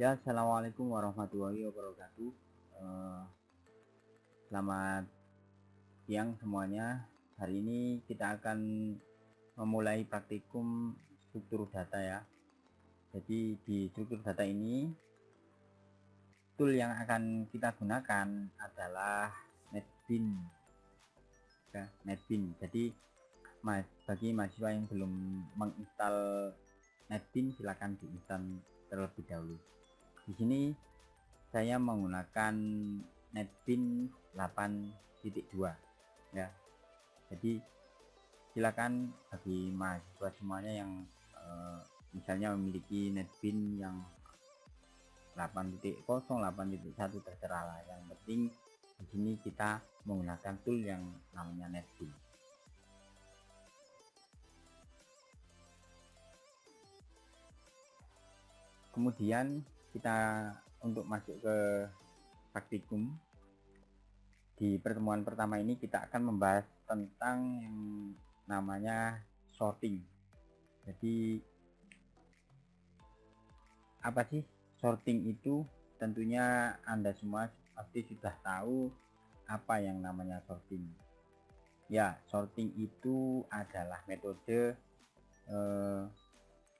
Ya, assalamualaikum warahmatullahi wabarakatuh. Eh, Selamat siang semuanya. Hari ini kita akan memulai praktikum struktur data ya. Jadi di struktur data ini, tool yang akan kita gunakan adalah NetBeans. Ya, NetBeans. Jadi bagi mahasiswa yang belum menginstal NetBeans, silakan diinstal terlebih dahulu. Di sini saya menggunakan NetBeans 8.2 ya. Jadi silakan bagi mahasiswa semuanya yang misalnya memiliki NetBeans yang 8.0 8.1 terserah lah, yang penting di sini kita menggunakan tool yang namanya NetBeans. Kemudian kita untuk masuk ke praktikum, di pertemuan pertama ini kita akan membahas tentang yang namanya sorting. Jadi apa sih sorting itu? Tentunya Anda semua pasti sudah tahu apa yang namanya sorting. Ya, sorting itu adalah metode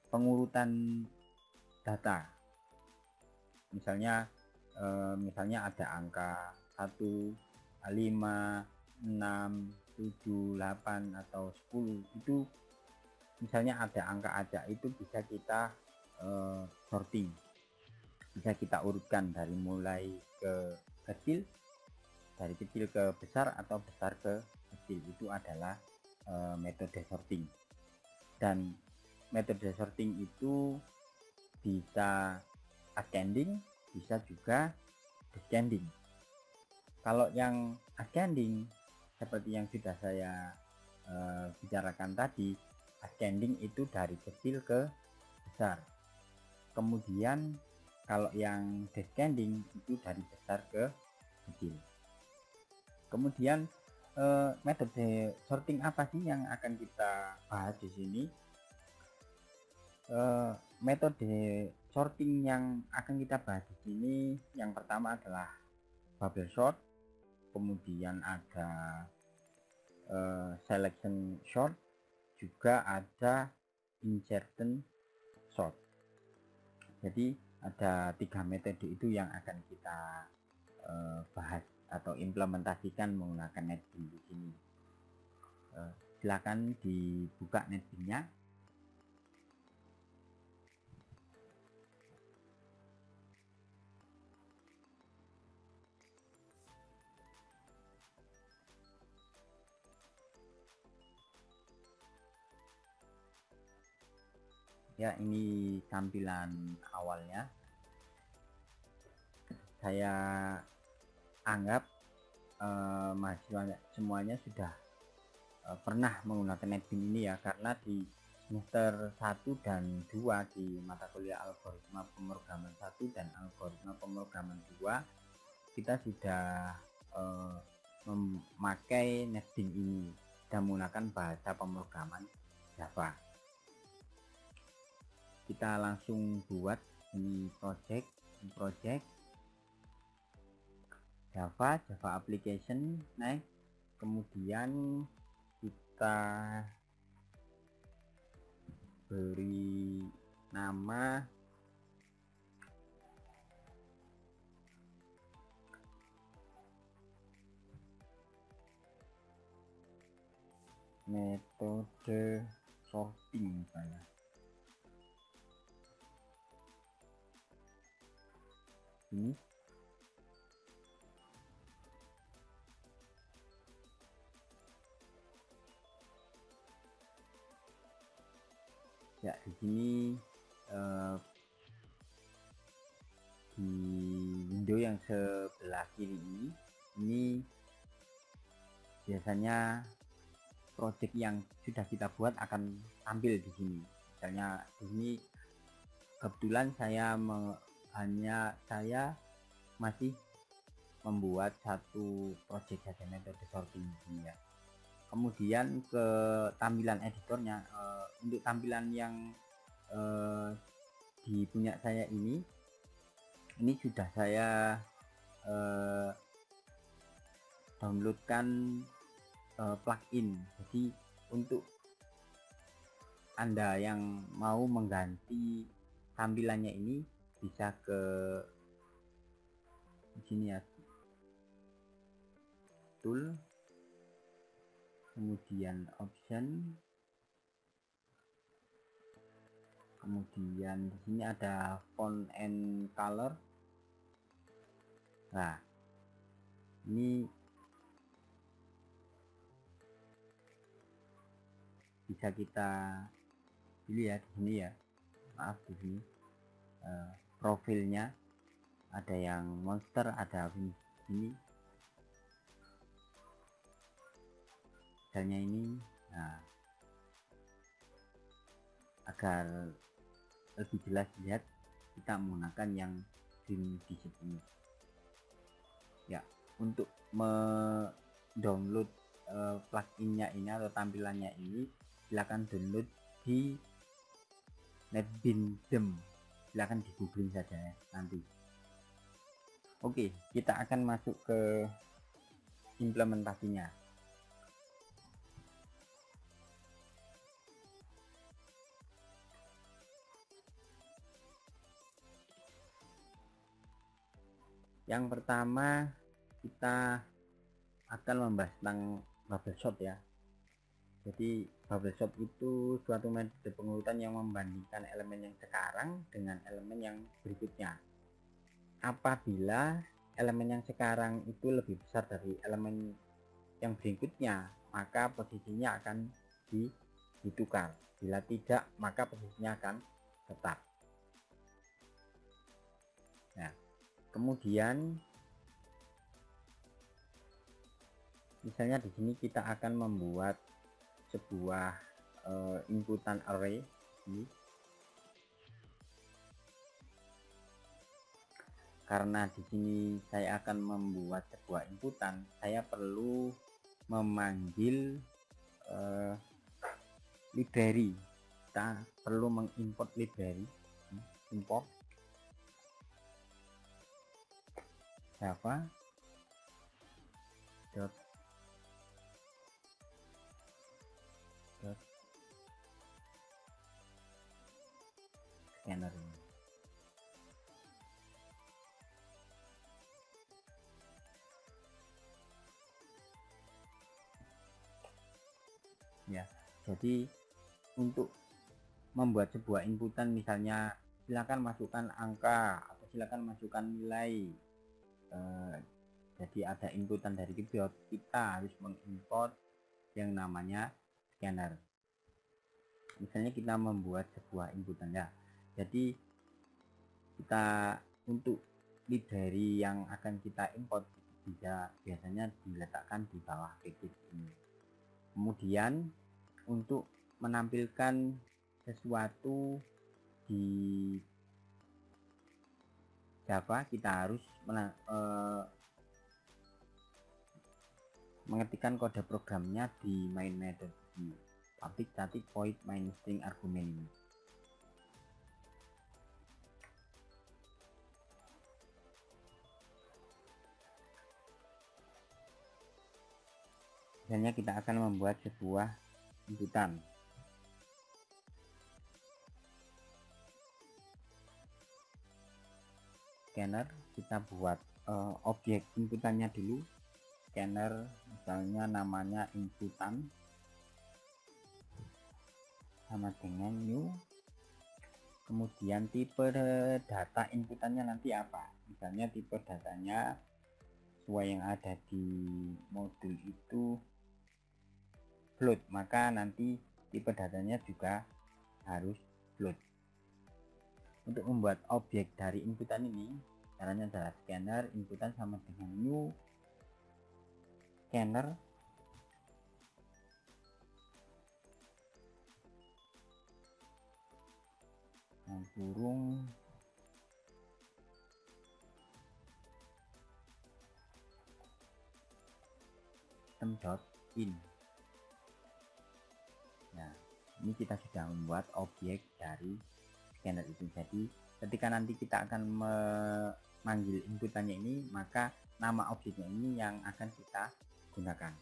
pengurutan data. Misalnya ada angka 1, 5, 6, 7, 8 atau 10. Itu misalnya ada angka aja, itu bisa kita sorting, bisa kita urutkan dari mulai ke kecil, dari kecil ke besar atau besar ke kecil. Itu adalah metode sorting. Dan metode sorting itu bisa ascending, bisa juga descending. Kalau yang ascending seperti yang sudah saya bicarakan tadi, ascending itu dari kecil ke besar. Kemudian kalau yang descending itu dari besar ke kecil. Kemudian metode sorting apa sih yang akan kita bahas di sini? Metode sorting yang akan kita bahas di sini yang pertama adalah bubble sort, kemudian ada selection sort, juga ada insertion sort. Jadi ada 3 metode itu yang akan kita bahas atau implementasikan menggunakan NetBeans di sini. Silakan dibuka NetBeans-nya. Ya, ini tampilan awalnya. Saya anggap mahasiswa semuanya sudah pernah menggunakan NetBeans ini ya, karena di semester 1 dan 2 di mata kuliah algoritma pemrograman 1 dan algoritma pemrograman 2 kita sudah memakai NetBeans ini dan menggunakan bahasa pemrograman Java. Kita langsung buat ini project Java application, next. Kemudian kita beri nama metode sorting misalnya. Ini ya, di sini di window yang sebelah kiri ini biasanya project yang sudah kita buat akan tampil di sini. Misalnya di sini kebetulan saya masih membuat satu project saja metode sorting ini ya. Kemudian ke tampilan editornya, untuk tampilan yang di punya saya ini ini sudah saya downloadkan plugin. Jadi untuk Anda yang mau mengganti tampilannya ini bisa ke sini ya, tool, kemudian option, kemudian di sini ada font and color. Nah, ini bisa kita pilih ya di sini ya. Maaf, di sini profilnya ada yang monster, ada ini misalnya ini. Nah, agar lebih jelas lihat, kita menggunakan yang green digit ini ya. Untuk mendownload pluginnya ini atau tampilannya ini, silahkan download di NetBeans Dem, silahkan di googling saja ya nanti. Oke, kita akan masuk ke implementasinya. Yang pertama, kita akan membahas tentang bubble shot ya. Jadi bubble shot itu suatu metode pengurutan yang membandingkan elemen yang sekarang dengan elemen yang berikutnya. Apabila elemen yang sekarang itu lebih besar dari elemen yang berikutnya, maka posisinya akan ditukar. Bila tidak, maka posisinya akan tetap. Nah, kemudian misalnya di sini kita akan membuat sebuah inputan array ini. Karena di sini saya akan membuat sebuah inputan, saya perlu memanggil library. Kita perlu mengimport library, import java scanner ini. Ya, jadi untuk membuat sebuah inputan, misalnya silakan masukkan angka atau silakan masukkan nilai, jadi ada inputan dari keyboard, kita harus mengimport yang namanya scanner. Misalnya kita membuat sebuah inputan ya, jadi kita untuk library yang akan kita import bisa biasanya diletakkan di bawah package ini. Kemudian untuk menampilkan sesuatu di Java, kita harus mengetikkan kode programnya di main method di public static void main string argument ini. Misalnya kita akan membuat sebuah inputan. Scanner, kita buat objek inputannya dulu. Scanner misalnya namanya inputan sama dengan new. Kemudian tipe data inputannya nanti apa, misalnya tipe datanya sesuai yang ada di modul itu float, maka nanti tipe datanya juga harus float. Untuk membuat objek dari inputan ini, caranya adalah scanner inputan sama dengan new scanner kurung system.in. Nah, ini kita sudah membuat objek dari scanner itu. Jadi ketika nanti kita akan memanggil inputannya ini, maka nama objeknya ini yang akan kita gunakan.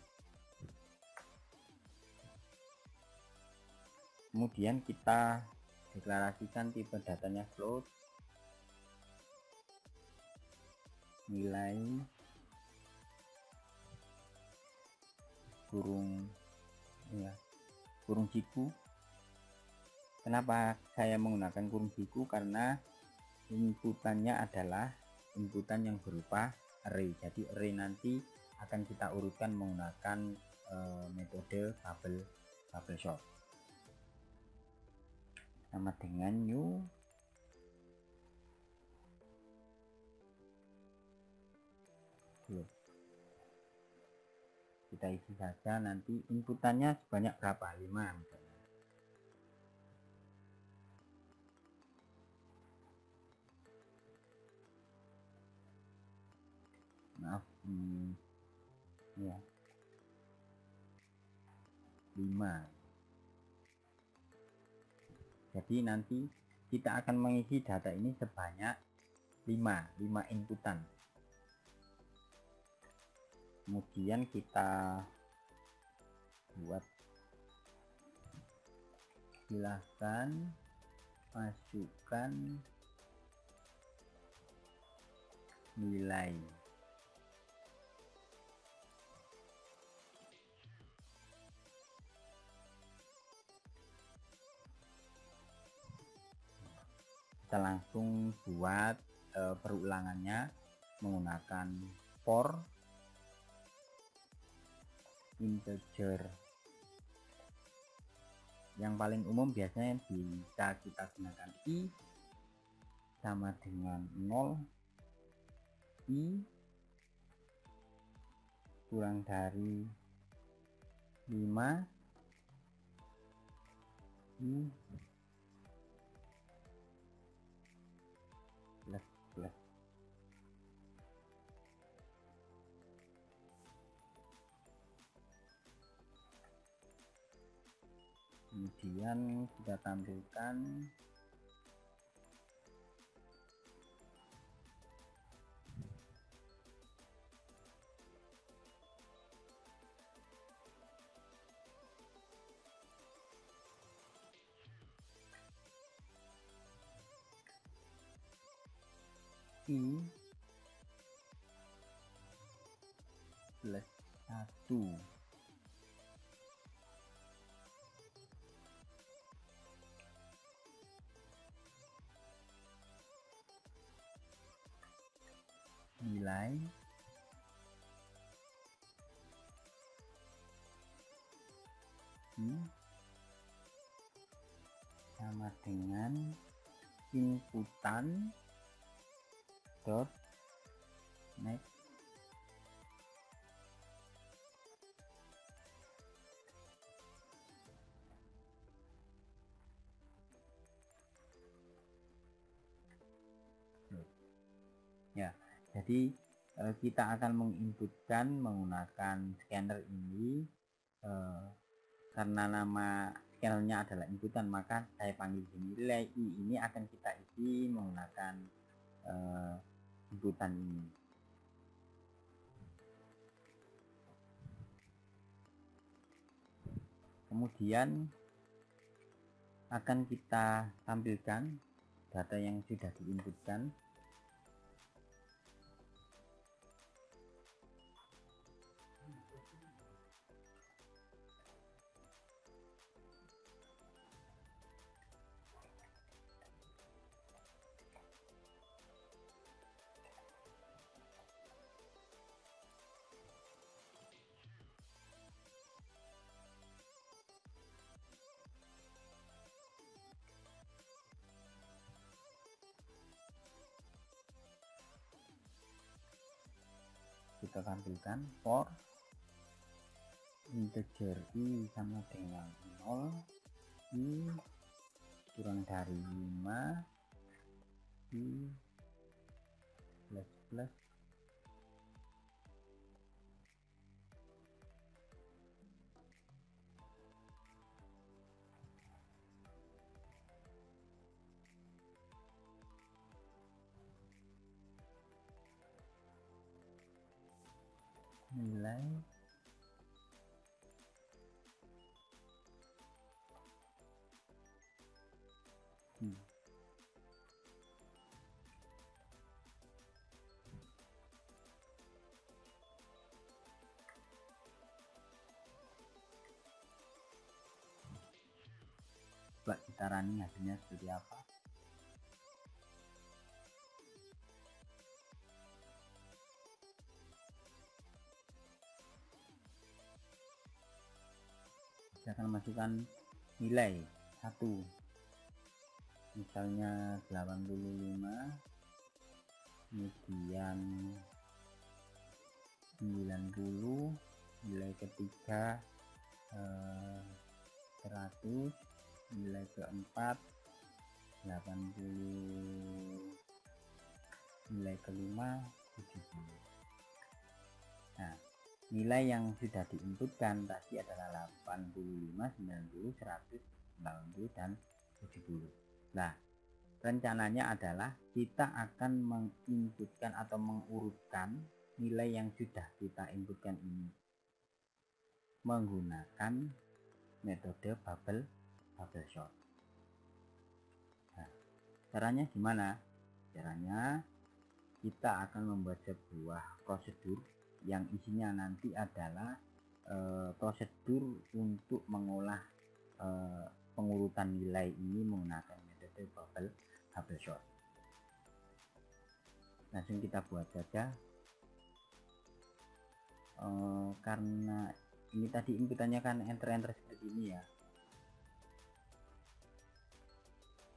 Kemudian kita deklarasikan tipe datanya float, nilai kurung siku. Kenapa saya menggunakan kurung siku? Karena inputannya adalah inputan yang berupa array. Jadi array nanti akan kita urutkan menggunakan metode bubble sort sama dengan new float. Kita isi saja nanti inputannya sebanyak berapa, 5 misalnya. Maaf, ya 5. Jadi nanti kita akan mengisi data ini sebanyak 5 inputan. Kemudian kita buat, silahkan masukkan nilai. Kita langsung buat perulangannya menggunakan for integer. Yang paling umum biasanya bisa kita gunakan i sama dengan 0, i kurang dari 5, i plus plus. Kemudian kita tampilkan i plus 1. Nilai i sama dengan inputan dot next ya. Jadi kita akan menginputkan menggunakan scanner ini, karena nama scannernya adalah inputan maka saya panggil nilai i ini akan kita isi menggunakan inputan ini. Kemudian akan kita tampilkan data yang sudah diinputkan. Kita tampilkan for integer i sama dengan 0, i kurang dari 5, i plus plus. nilai coba kita running hasilnya seperti apa. Saya akan masukkan nilai 1, misalnya 85, kemudian 90, nilai ketiga 100, nilai keempat 80, nilai kelima 70. Nah, nilai yang sudah diinputkan tadi adalah 85, 90, 100, 90, dan 70. Nah, rencananya adalah kita akan menginputkan atau mengurutkan nilai yang sudah kita inputkan ini menggunakan metode bubble sort. Nah, caranya gimana? Caranya kita akan membuat sebuah prosedur yang isinya nanti adalah prosedur untuk mengolah pengurutan nilai ini menggunakan metode bubble sort. Langsung kita buat saja. Karena ini tadi inputannya kan enter seperti ini ya,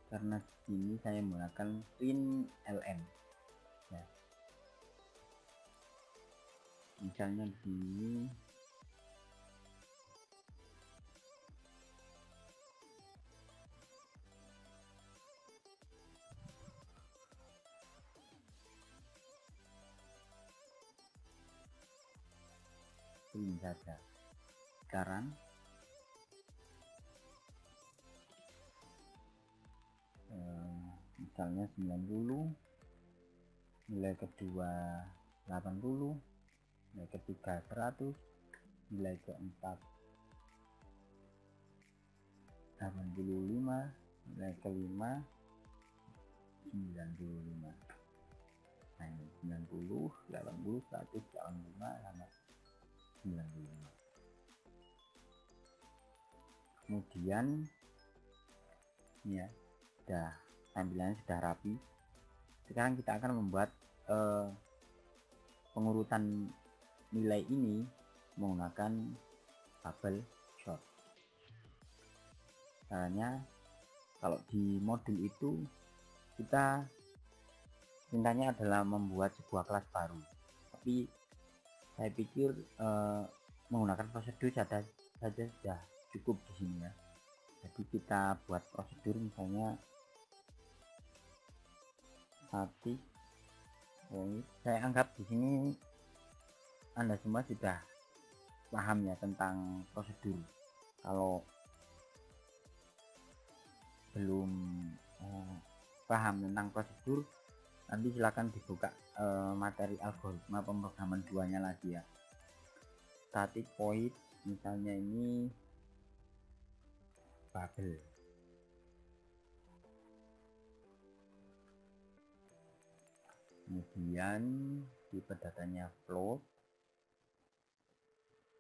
karena ini saya menggunakan print ln ya. Misalnya begini, print saja. Sekarang misalnya 90, nilai kedua 80, nilai ketiga 100, nilai keempat 85, nilai kelima 95. Nah, ini 90, 80, 100, 85 sama 95. Kemudian ya, tampilannya sudah rapi. Sekarang kita akan membuat pengurutan nilai ini menggunakan bubble sort. Caranya, kalau di modul itu kita perintahnya adalah membuat sebuah kelas baru, tapi saya pikir menggunakan prosedur saja sudah cukup di sini ya. Jadi kita buat prosedur, misalnya static. Saya anggap di sini Anda semua sudah paham ya tentang prosedur. Kalau belum paham tentang prosedur, nanti silakan dibuka materi algoritma pemrograman 2-nya lagi ya. Static void, misalnya ini bubble. Kemudian tipe datanya float,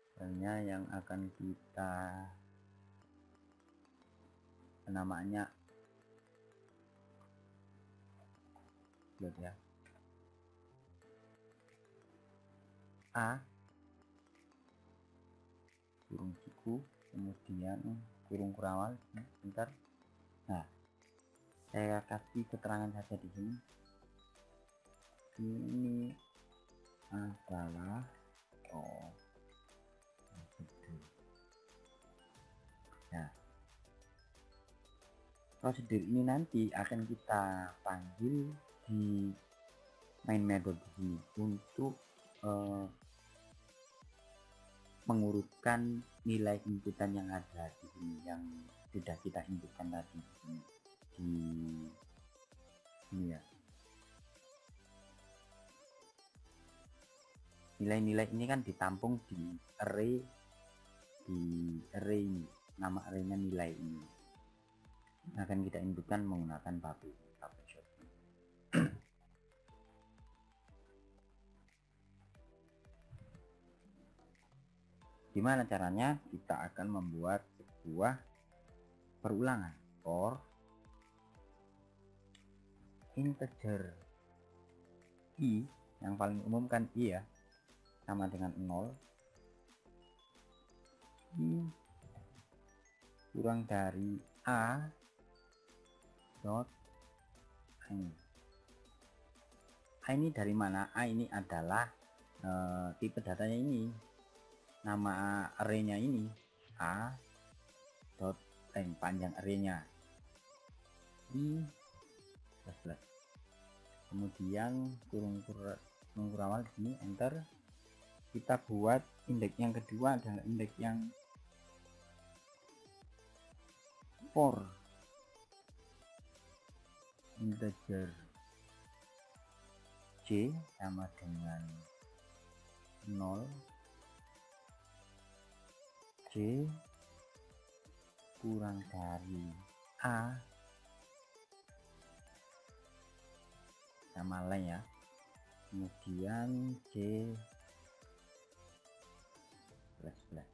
misalnya yang akan kita namanya float ya, A kurung siku, kemudian kurung kurawal, bentar. Nah, saya kasih keterangan saja di sini. Ini adalah prosedur ini nanti akan kita panggil di main method ini untuk mengurutkan nilai inputan yang ada di sini, yang sudah kita inputkan tadi di sini ya. nilai-nilai ini kan ditampung di array ini, nama arraynya nilai ini akan kita inputkan menggunakan buffer shot. Gimana caranya? Kita akan membuat sebuah perulangan for integer i, yang paling umum kan i ya, sama dengan 0, i kurang dari a dot ini. A ini dari mana? A ini adalah tipe datanya ini, nama arraynya ini a dot panjang arraynya i plus, kemudian kurung awal di sini enter. Kita buat indeks yang kedua adalah indeks yang for integer j sama dengan 0, j kurang dari a sama lain ya, kemudian j plus.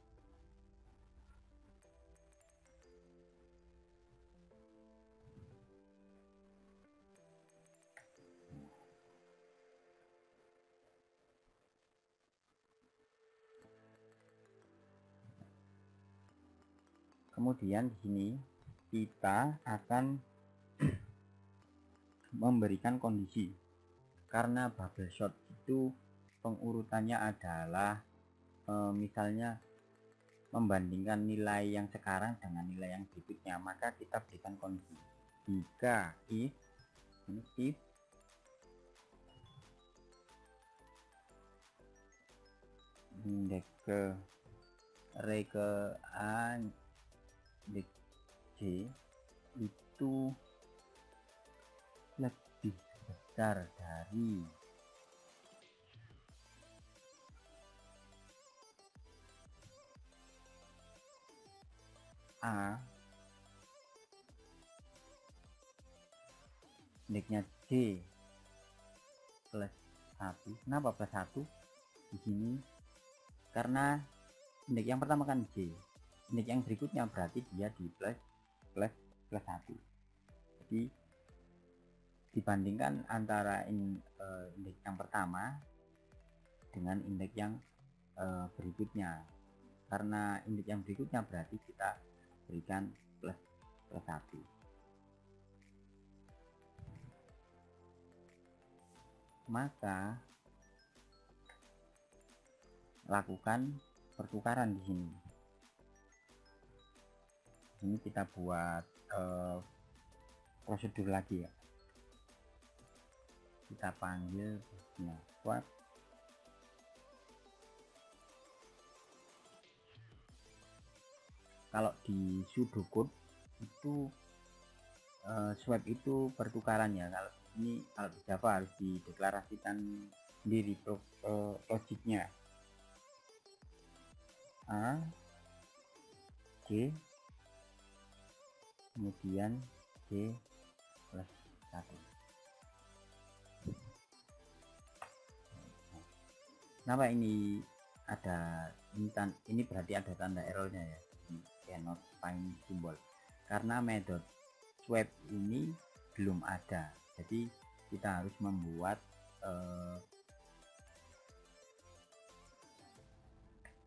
Kemudian di sini kita akan memberikan kondisi, karena bubble shot itu pengurutannya adalah misalnya membandingkan nilai yang sekarang dengan nilai yang berikutnya, maka kita berikan kondisi jika if indeks ke array ke a indeks j itu lebih besar dari a, indeksnya j plus 1. Kenapa plus 1 di sini? Karena indeks yang pertama kan j, indeks yang berikutnya berarti dia di plus 1. Jadi dibandingkan antara indeks yang pertama dengan indeks yang berikutnya, karena indeks yang berikutnya berarti kita berikan plus 1. Maka lakukan pertukaran di sini. Ini kita buat prosedur lagi ya. Kita panggil swap. Kalau di pseudocode itu swap itu pertukarannya. Kalau ini kalau di Java harus dideklarasikan sendiri logiknya. A J kemudian J plus 1. Kenapa ini ada ini berarti ada tanda errornya ya, cannot find symbol, karena method swap ini belum ada. Jadi kita harus membuat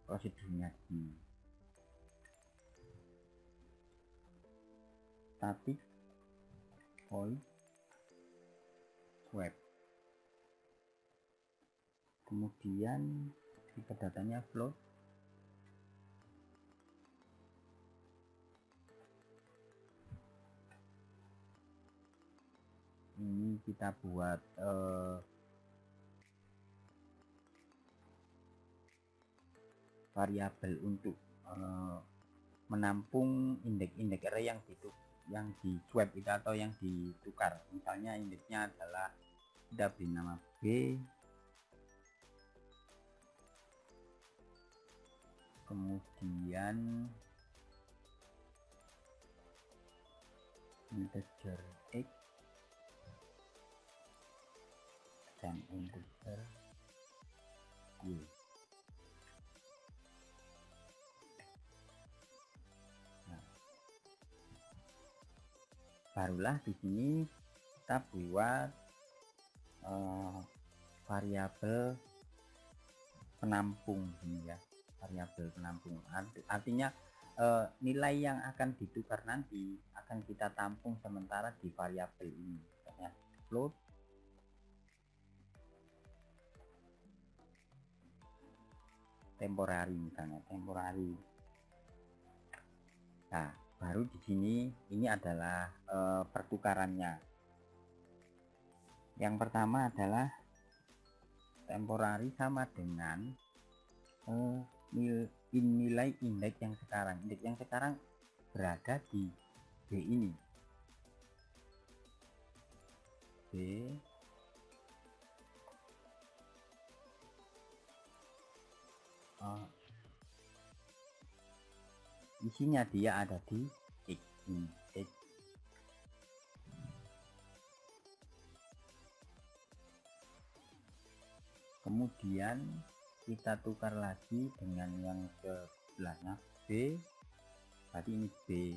prosedurnya di static void swap, kemudian tipe datanya float, ini kita buat variabel untuk menampung indeks array yang di swap itu atau yang ditukar. Misalnya indeksnya adalah kita beri nama b, kemudian integer x dan integer y. Nah, barulah di sini kita buat variabel penampung ini ya, variabel penampung. Artinya nilai yang akan ditukar nanti akan kita tampung sementara di variabel ini, misalnya float temporary, misalnya temporary. Nah, baru di sini ini adalah pertukarannya. Yang pertama adalah temporary sama dengan nilai indeks yang sekarang. Indeks yang sekarang berada di B ini. B isinya dia ada di X ini, X. Kemudian kita tukar lagi dengan yang sebelahnya B, tadi ini B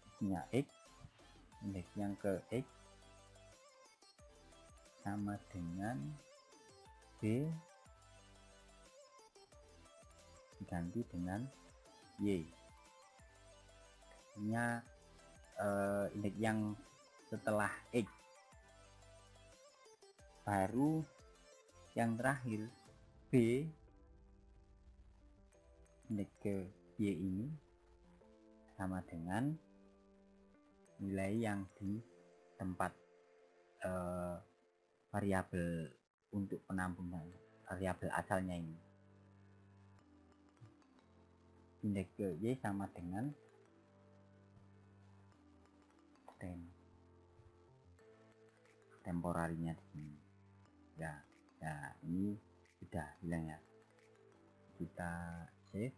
isinya X, indeks yang ke X sama dengan B diganti dengan Y. Ini indeks yang setelah X. Baru yang terakhir B indeks ke Y ini sama dengan nilai yang di tempat variabel untuk penampungan variabel asalnya ini. Indeks ke Y sama dengan temporarinya di sini. Ya, ini sudah hilang ya. Kita save.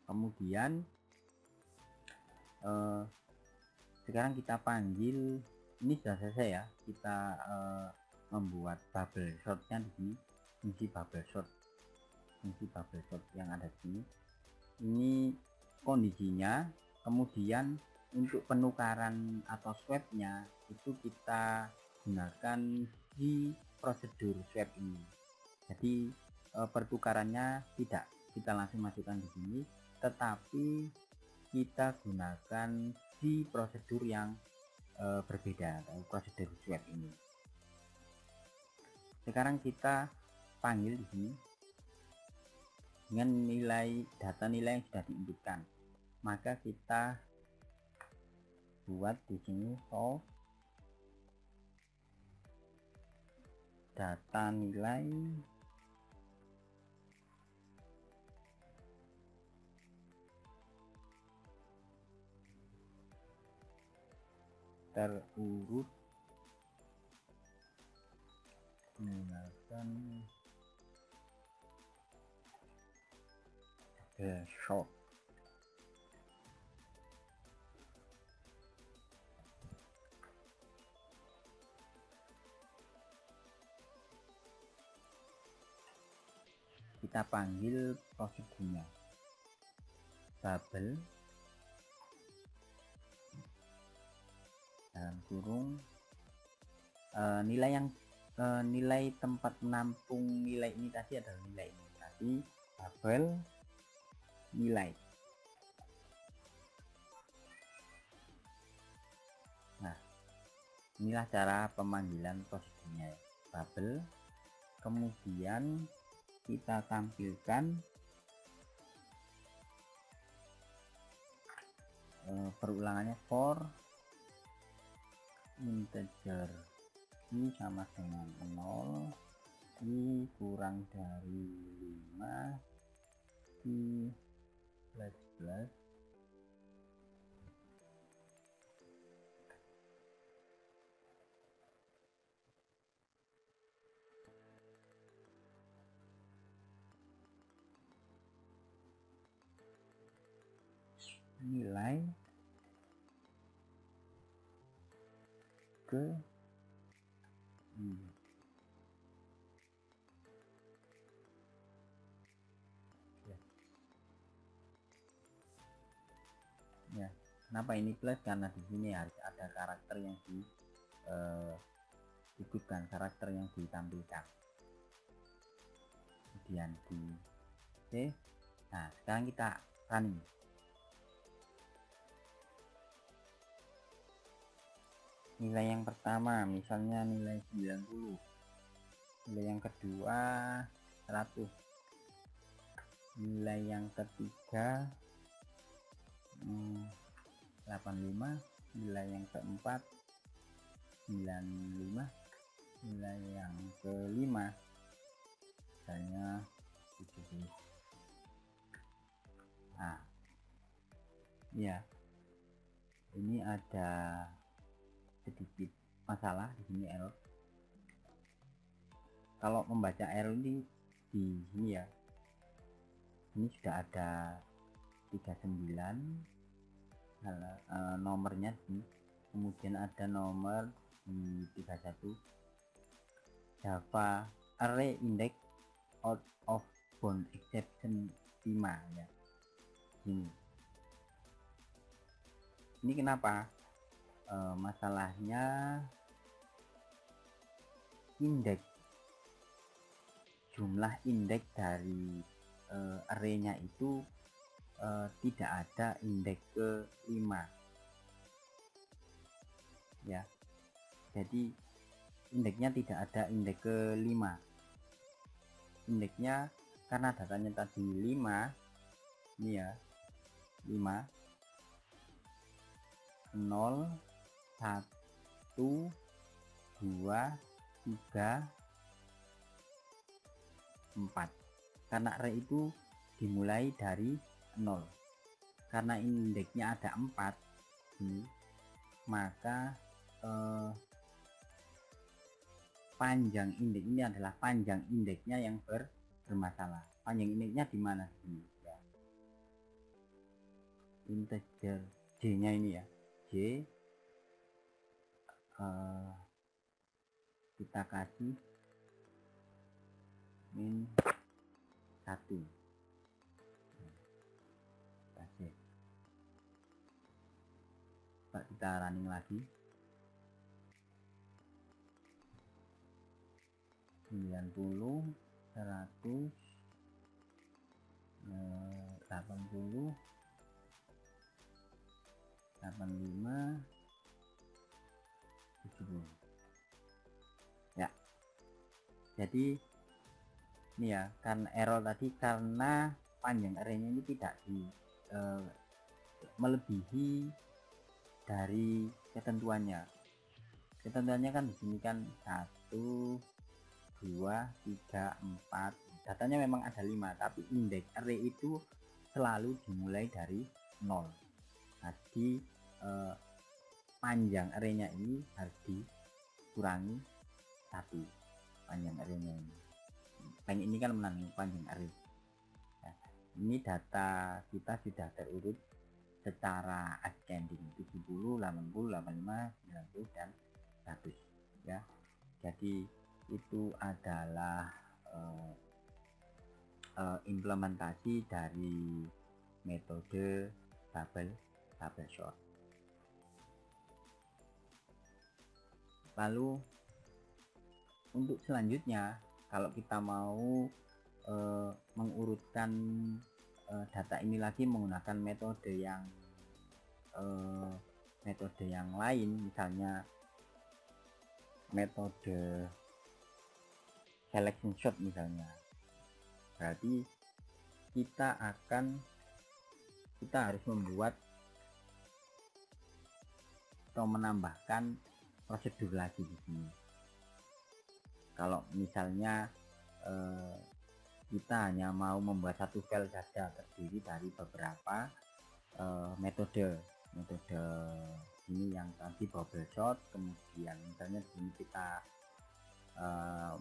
Kemudian sekarang kita panggil, ini sudah selesai ya. Kita membuat bubble sortnya di fungsi bubble sort. Fungsi bubble sort yang ada di sini. Ini kondisinya. Kemudian untuk penukaran atau swapnya itu kita gunakan di prosedur swap ini. Jadi pertukarannya tidak kita langsung masukkan di sini, tetapi kita gunakan di prosedur yang berbeda, prosedur swap ini. Sekarang kita panggil di sini dengan data nilai yang sudah diinputkan, maka kita buat di sini solve data nilai terurut menggunakan short. Kita panggil prosedurnya bubble dalam kurung nilai tempat menampung nilai ini tadi adalah nilai ini tadi, bubble nilai. Nah, inilah cara pemanggilan prosedurnya, bubble. Kemudian kita tampilkan perulangannya for integer i sama dengan 0, i kurang dari 5, i plus nilai ke ya. Kenapa ini plus? Karena di sini harus ada karakter yang disebutkan, karakter yang ditampilkan. Kemudian di save. Nah, sekarang kita running. Nilai yang pertama misalnya nilai 90, nilai yang kedua 100, nilai yang ketiga 85, nilai yang keempat 95, nilai yang kelima misalnya 70. Nah ya, ini ada sedikit masalah di sini, error. Kalau membaca error ini di sini ya, ini sudah ada 39 nomornya sini, kemudian ada nomor di 31 Java array index out of bound exception 5 ya. Ini kenapa? Masalahnya indeks, jumlah indeks dari arraynya itu tidak ada indeks ke 5 ya. Jadi indeksnya tidak ada indeks ke 5. Indeksnya karena datanya tadi 5 ini ya, 5 0 1 2 3 4. Karena array itu dimulai dari 0, karena indeksnya ada 4 maka panjang indeks ini adalah panjang indeksnya yang bermasalah. Panjang indeksnya di mana sih ya? Integer J nya ini ya, J kita kasih min 1. Kita running lagi. 90, 100, 80, 85, 70 ya. Jadi ini ya, karena error tadi karena panjang arraynya ini tidak melebihi dari ketentuannya. Ketentuannya kan di sini kan 1 2 3 4. Datanya memang ada 5, tapi indeks array itu selalu dimulai dari 0. Jadi panjang arraynya ini harus dikurangi 1. Panjang arraynya ini. Ini kan menanggung panjang array. Nah, ini data kita sudah terurut secara ascending 70, 80, 85, 90 dan 100 ya. Jadi itu adalah implementasi dari metode bubble sort. Lalu untuk selanjutnya, kalau kita mau mengurutkan data ini lagi menggunakan metode yang lain, misalnya metode selection sort misalnya, berarti kita harus membuat atau menambahkan prosedur lagi di sini. Kalau misalnya kita hanya mau membuat satu file saja terdiri dari beberapa metode ini yang tadi bubble sort, kemudian misalnya di sini kita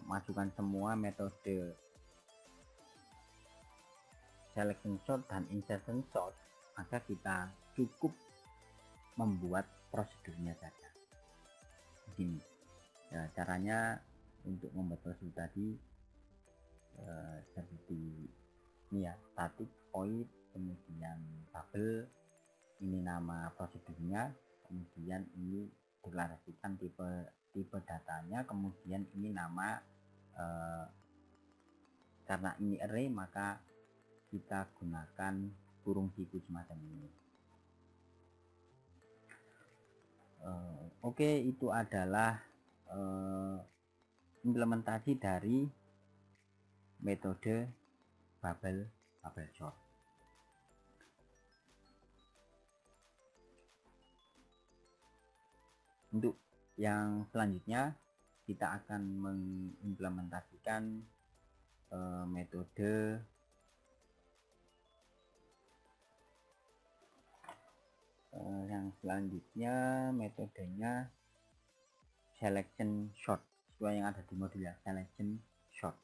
masukkan semua metode selection sort dan insertion sort, maka kita cukup membuat prosedurnya saja. Begini ya, caranya untuk membuat prosedur tadi seperti ini ya, static, void, kemudian bubble, ini nama prosedurnya, kemudian ini deklarasikan tipe datanya, kemudian ini nama karena ini array maka kita gunakan kurung siku semacam ini. Oke, itu adalah implementasi dari metode bubble sort. Untuk yang selanjutnya kita akan mengimplementasikan metode yang selanjutnya, metodenya selection sort sesuai yang ada di modul ya, selection sort.